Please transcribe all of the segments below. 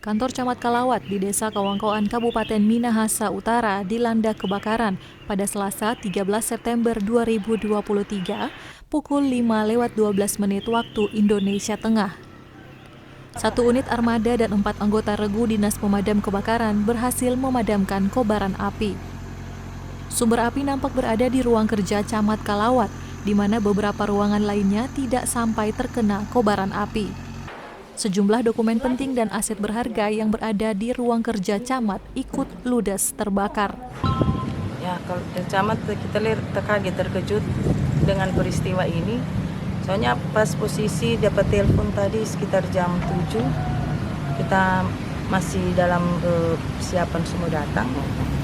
Kantor Camat Kalawat di Desa Kawangkoan, Kabupaten Minahasa Utara dilanda kebakaran pada Selasa 13 September 2023 pukul 5:12 waktu Indonesia Tengah. 1 unit armada dan 4 anggota regu Dinas Pemadam Kebakaran berhasil memadamkan kobaran api. Sumber api nampak berada di ruang kerja Camat Kalawat, di mana beberapa ruangan lainnya tidak sampai terkena kobaran api. Sejumlah dokumen penting dan aset berharga yang berada di ruang kerja camat ikut ludes terbakar. Ya, kalau camat kita kaget, terkejut dengan peristiwa ini. Soalnya pas posisi dapat telepon tadi sekitar jam 7, kita masih dalam persiapan semua datang.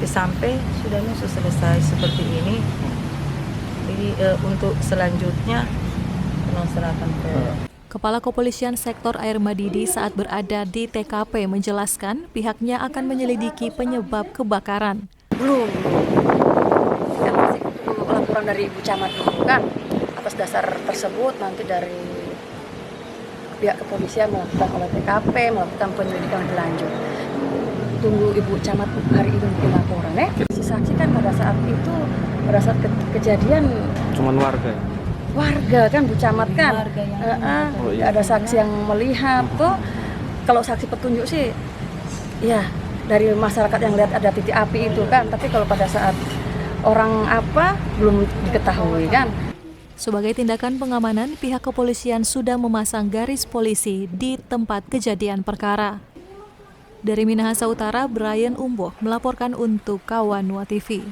Sampai sudah selesai seperti ini. Jadi untuk selanjutnya serahkan ke Kepala Kepolisian Sektor Air Madidi saat berada di TKP menjelaskan pihaknya akan menyelidiki penyebab kebakaran. Belum. Kan masih tunggu laporan dari Ibu Camat dulu kan. Atas dasar tersebut nanti dari pihak kepolisian melakukan olah TKP, melakukan penyelidikan lebih lanjut. Tunggu Ibu Camat hari ini bikin laporan ya. Si saksi kan pada saat kejadian cuman warga kan Bu Camat kan, iya. ada saksi yang melihat tuh. Kalau saksi petunjuk sih ya dari masyarakat yang lihat ada titik api itu kan, tapi kalau pada saat orang belum diketahui kan. Sebagai tindakan pengamanan, pihak kepolisian sudah memasang garis polisi di tempat kejadian perkara. Dari Minahasa Utara, Brian Umboh melaporkan untuk Kawanua TV.